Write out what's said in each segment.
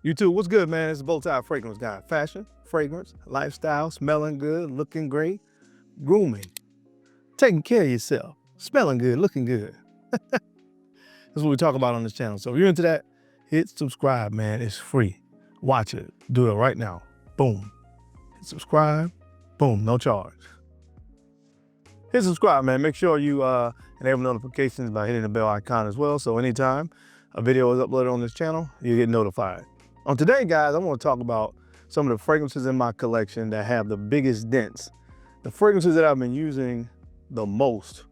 YouTube, what's good, man? It's BowTie Fragrance Guy. Fashion, fragrance, lifestyle, smelling good, looking great, grooming, taking care of yourself, smelling good, looking good. That's what we talk about on this channel. So if you're into that, hit subscribe, man. It's free. Watch it. Do it right now. Boom. Hit subscribe. Boom. No charge. Hit subscribe, man. Make sure you enable notifications by hitting the bell icon as well. So anytime a video is uploaded on this channel, you get notified. On today, guys, I want to talk about some of the fragrances in my collection that have the biggest dents, the fragrances that I've been using the most.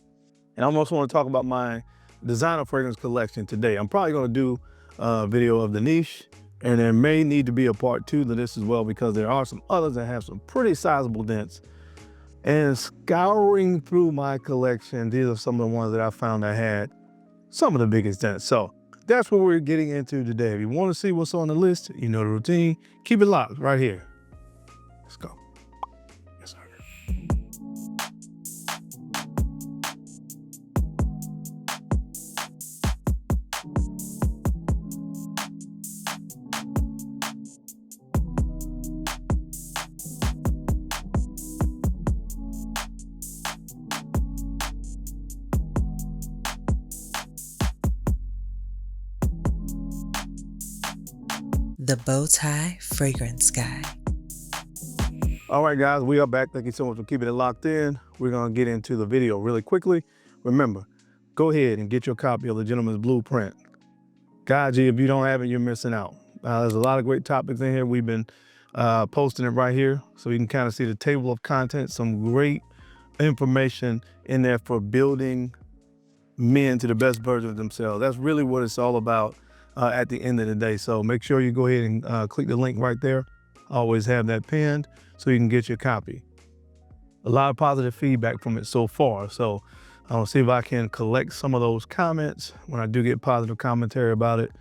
And I also want to talk about my designer fragrance collection today. I'm probably going to do a video of the niche, and there may need to be a part 2 to this as well, because there are some others that have some pretty sizable dents. And scouring through my collection, these are some of the ones that I found that had some of the biggest dents. So that's what we're getting into today. If you want to see what's on the list, you know the routine, keep it locked right here. Let's go. Yes, sir. The BowTie Fragrance Guy. All right, guys, we are back. Thank you so much for keeping it locked in. We're going to get into the video really quickly. Remember, go ahead and get your copy of the Gentleman's Blueprint. God, if you don't have it, you're missing out. There's a lot of great topics in here. We've been posting it right here, so you can kind of see the table of contents, some great information in there for building men to the best version of themselves. That's really what it's all about at the end of the day. So make sure you go ahead and click the link right there. Always have that pinned so you can get your copy. A lot of positive feedback from it so far. So I'll see if I can collect some of those comments when I do get positive commentary about it.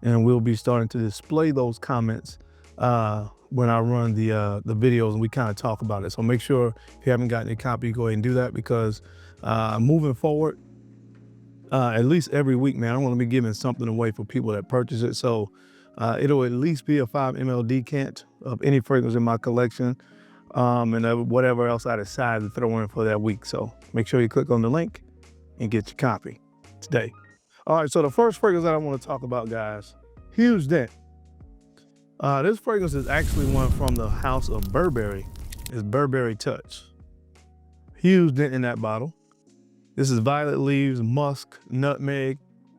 And we'll be starting to display those comments when I run the videos and we kind of talk about it. So make sure if you haven't gotten a copy, go ahead and do that, because moving forward, at least every week, man, I want to be giving something away for people that purchase it. So it'll at least be a 5 ml decant of any fragrance in my collection, and whatever else I decide to throw in for that week. So make sure you click on the link and get your copy today. All right, so the first fragrance that I want to talk about, guys, huge dent. This fragrance is actually one from the house of Burberry. It's Burberry Touch. Huge dent in that bottle. This is violet leaves, musk, nutmeg,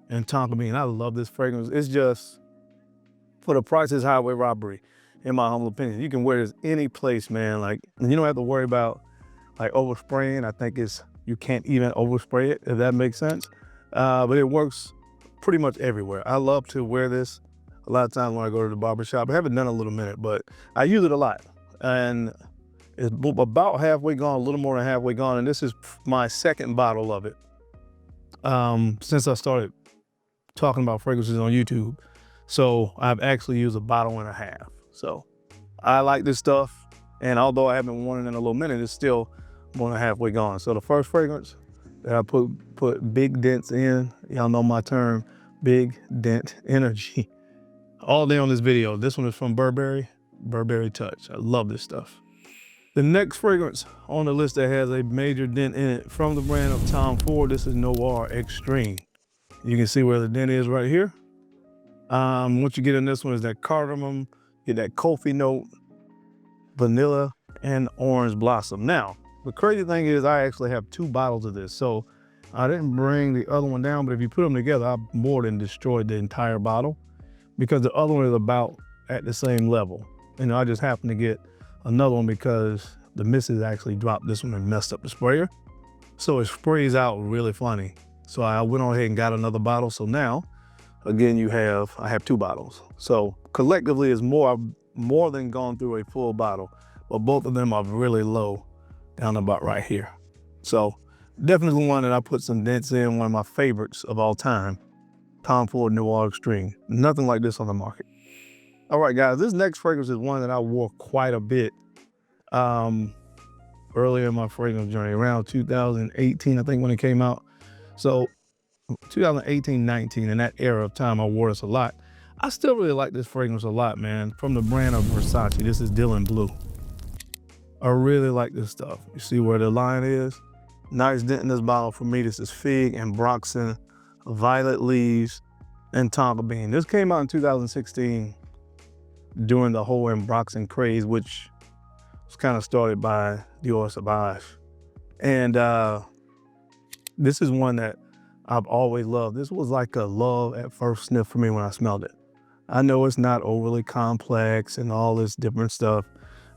and tonka bean. I love this fragrance. It's just, for the price, it's highway robbery, in my humble opinion. You can wear this any place, man. Like, you don't have to worry about like overspraying. I think you can't even overspray it, if that makes sense. But it works pretty much everywhere. I love to wear this a lot of times when I go to the barbershop. I haven't done it in a little minute, but I use it a lot. And it's about halfway gone, a little more than halfway gone. And this is my second bottle of it since I started talking about fragrances on YouTube. So I've actually used a bottle and a half. So I like this stuff. And although I haven't worn it in a little minute, it's still more than halfway gone. So the first fragrance that I put big dents in, y'all know my term, big dent energy, all day on this video. This one is from Burberry Touch. I love this stuff. The next fragrance on the list that has a major dent in it, from the brand of Tom Ford, this is Noir Extreme. You can see where the dent is right here. What you get in this one is that cardamom, get that coffee note, vanilla, and orange blossom. Now, the crazy thing is I actually have 2 bottles of this. So I didn't bring the other one down, but if you put them together, I more than destroyed the entire bottle, because the other one is about at the same level. You know, I just happened to get another one because the missus actually dropped this one and messed up the sprayer. So it sprays out really funny. So I went on ahead and got another bottle. So now, again, I have 2 bottles. So collectively it's more than gone through a full bottle, but both of them are really low down about right here. So definitely one that I put some dents in, one of my favorites of all time, Tom Ford Noir Extreme. Nothing like this on the market. All right, guys, this next fragrance is one that I wore quite a bit earlier in my fragrance journey, around 2018, I think, when it came out. So 2018, 19, in that era of time, I wore this a lot. I still really like this fragrance a lot, man. From the brand of Versace, this is Dylan Blue. I really like this stuff. You see where the line is? Nice dent in this bottle for me. This is Fig and Ambroxan, Violet Leaves, and Tonka Bean. This came out in 2016 during the whole Ambroxan craze, which was kind of started by Dior Sauvage. And this is one that I've always loved. This was like a love at first sniff for me when I smelled it. I know it's not overly complex and all this different stuff,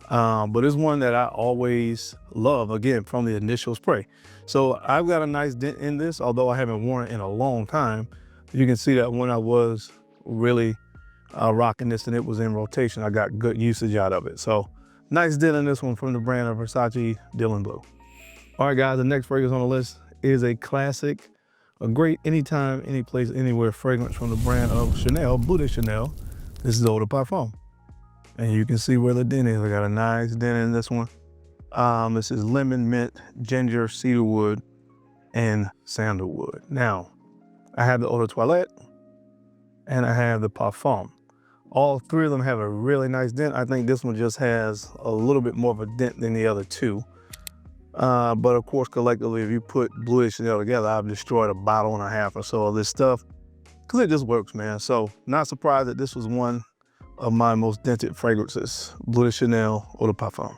but it's one that I always love, again, from the initial spray. So I've got a nice dent in this, although I haven't worn it in a long time. You can see that when I was really rocking this and it was in rotation, I got good usage out of it. So nice dent in this one from the brand of Versace, Dylan Blue. All right, guys, the next fragrance on the list is a classic, a great anytime, any place, anywhere fragrance from the brand of Chanel, Bleu de Chanel. This is Eau de Parfum. And you can see where the dent is. I got a nice dent in this one. This is lemon, mint, ginger, cedarwood, and sandalwood. Now, I have the Eau de Toilette and I have the Parfum. All three of them have a really nice dent. I think this one just has a little bit more of a dent than the other two. But of course, collectively, if you put Bleu de Chanel together, I've destroyed a bottle and a half or so of this stuff because it just works, man. So not surprised that this was one of my most dented fragrances, Bleu de Chanel Eau de Parfum.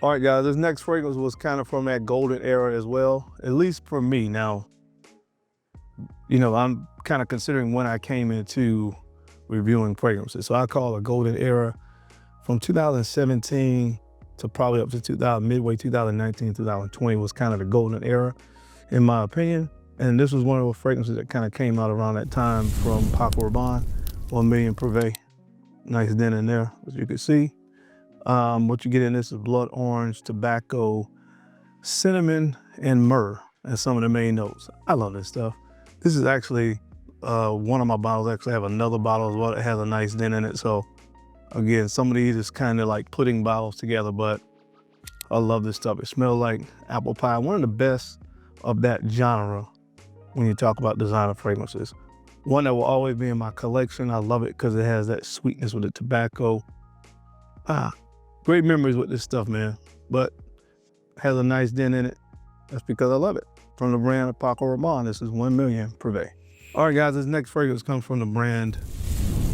All right, guys, this next fragrance was kind of from that golden era as well, at least for me. Now, you know, I'm kind of considering when I came into reviewing fragrances. So I call a golden era from 2017 to probably up to midway 2019, 2020 was kind of the golden era, in my opinion. And this was one of the fragrances that kind of came out around that time from Acqu Di Gio, Million Prive. Nice dent in there, as you can see. What you get in this is blood orange, tobacco, cinnamon, and myrrh as some of the main notes. I love this stuff. This is actually one of my bottles. Actually, I have another bottle as well that has a nice dent in it. So again, some of these is kind of like putting bottles together, but I love this stuff. It smells like apple pie. One of the best of that genre when you talk about designer fragrances. One that will always be in my collection. I love it because it has that sweetness with the tobacco. Great memories with this stuff, man. But has a nice dent in it. That's because I love it. From the brand of Acqu Di Gio, this is 1 Million Prive. All right, guys, this next fragrance comes from the brand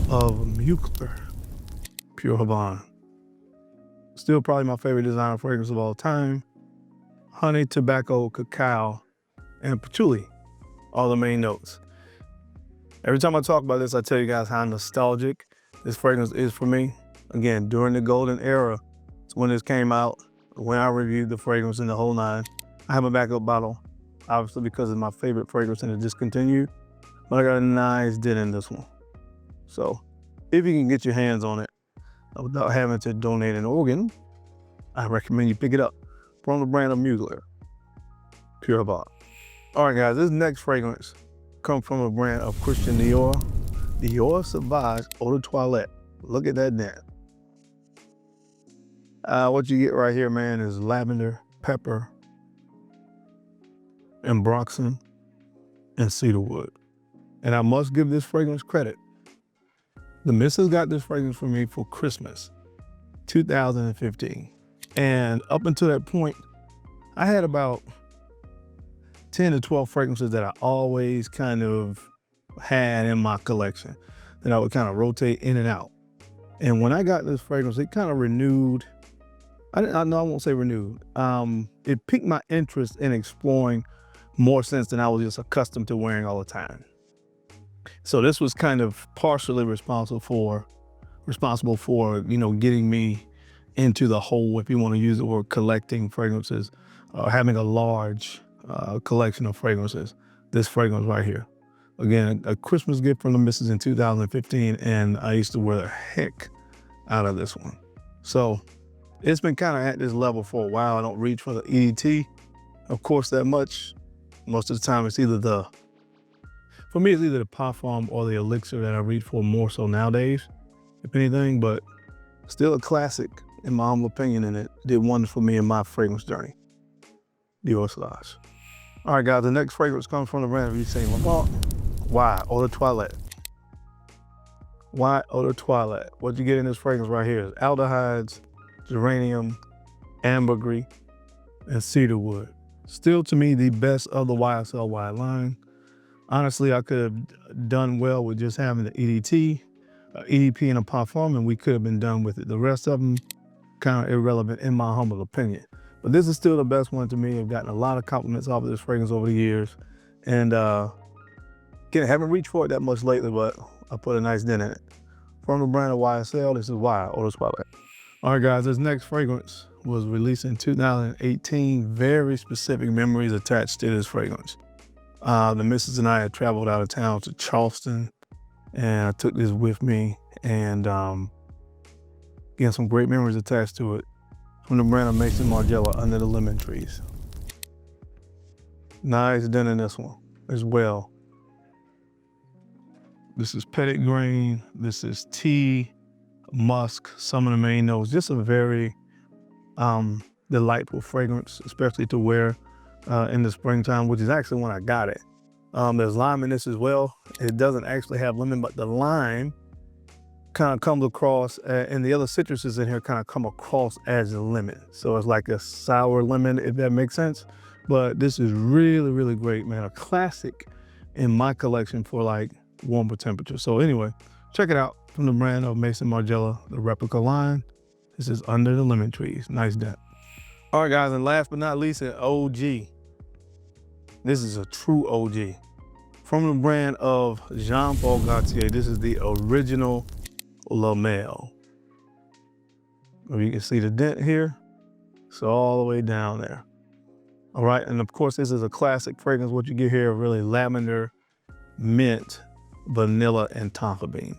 of Mugler, Pure Havane. Still probably my favorite designer fragrance of all time. Honey, tobacco, cacao, and patchouli, all the main notes. Every time I talk about this, I tell you guys how nostalgic this fragrance is for me. Again, during the golden era, it's when this came out, when I reviewed the fragrance in the whole nine. I have a backup bottle, obviously because it's my favorite fragrance and it discontinued, but I got a nice dent in this one. So if you can get your hands on it without having to donate an organ, I recommend you pick it up from the brand of Mugler, Pure Havane. All right, guys, this next fragrance comes from a brand of Christian Dior, Dior Sauvage Eau de Toilette. Look at that dent. What you get right here, man, is lavender, pepper, Ambroxan, and cedarwood. And I must give this fragrance credit. The missus got this fragrance for me for Christmas, 2015. And up until that point, I had about 10 to 12 fragrances that I always kind of had in my collection that I would kind of rotate in and out. And when I got this fragrance, it kind of renewed, I won't say renewed. It piqued my interest in exploring more scents than I was just accustomed to wearing all the time. So this was kind of partially responsible for, you know, getting me into the whole, if you want to use the word, collecting fragrances, or having a large collection of fragrances. This fragrance right here. Again, a Christmas gift from the missus in 2015, and I used to wear the heck out of this one. So it's been kind of at this level for a while. I don't reach for the EDT, of course, that much. Most of the time it's either for me, it's either the Parfum or the Elixir that I reach for more so nowadays, if anything, but still a classic in my humble opinion, and it did wonders for me in my fragrance journey. Dior Sauvage. All right, guys, the next fragrance comes from the brand of Saint Laurent. Why? Eau de Toilette. Why Eau de Toilette? What you get in this fragrance right here is aldehydes, geranium, ambergris, and cedarwood. Still, to me, the best of the YSL wide line. Honestly, I could have done well with just having the EDT, EDP, and a Parfum, and we could have been done with it. The rest of them, kind of irrelevant in my humble opinion. But this is still the best one to me. I've gotten a lot of compliments off of this fragrance over the years. And again, I haven't reached for it that much lately, but I put a nice dent in it. From the brand of YSL, this is Why Eau de Toilette. All right, guys, this next fragrance was released in 2018. Very specific memories attached to this fragrance. The missus and I had traveled out of town to Charleston, and I took this with me, and again, some great memories attached to it. From the brand of Maison Margiela, Under the Lemon Trees. Nice dent in this one as well. This is petit grain, this is tea, musk, some of the main notes. Just a very delightful fragrance, especially to wear in the springtime, which is actually when I got it. There's lime in this as well. It doesn't actually have lemon, but the lime kind of comes across, and the other citruses in here kind of come across as a lemon. So it's like a sour lemon, if that makes sense. But this is really, really great, man. A classic in my collection for like warmer temperature. So anyway, check it out from the brand of Maison Margiela, the Replica line. This is Under the Lemon Trees. Nice dent. All right, guys, and last but not least, an OG. This is a true OG. From the brand of Jean-Paul Gaultier, this is the original La Mel. You can see the dent here. It's all the way down there. All right, and of course, this is a classic fragrance. What you get here are really lavender, mint, vanilla, and tonka bean.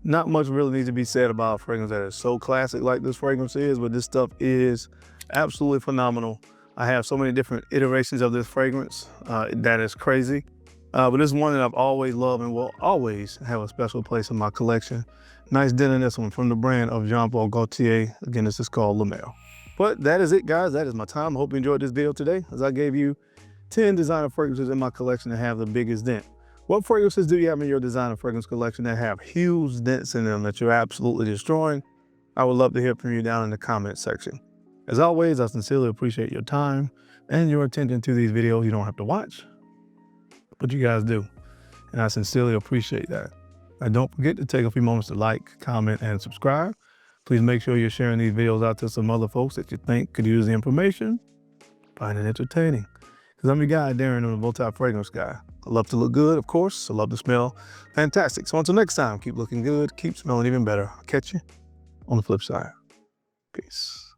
Not much really needs to be said about a fragrance that is so classic like this fragrance is, but this stuff is absolutely phenomenal. I have so many different iterations of this fragrance that is crazy. But this is one that I've always loved and will always have a special place in my collection. Nice dent in this one from the brand of Jean-Paul Gaultier. Again, this is called La Mel. But that is it, guys. That is my time. I hope you enjoyed this video today, as I gave you 10 designer fragrances in my collection that have the biggest dent. What fragrances do you have in your designer fragrance collection that have huge dents in them that you're absolutely destroying? I would love to hear from you down in the comment section. As always, I sincerely appreciate your time and your attention to these videos. You don't have to watch, but you guys do. And I sincerely appreciate that. And don't forget to take a few moments to like, comment, and subscribe. Please make sure you're sharing these videos out to some other folks that you think could use the information. Find it entertaining. Because I'm your guy, Darren, I'm the BowTie Fragrance Guy. I love to look good, of course. I love to smell fantastic. So until next time, keep looking good, keep smelling even better. I'll catch you on the flip side. Peace.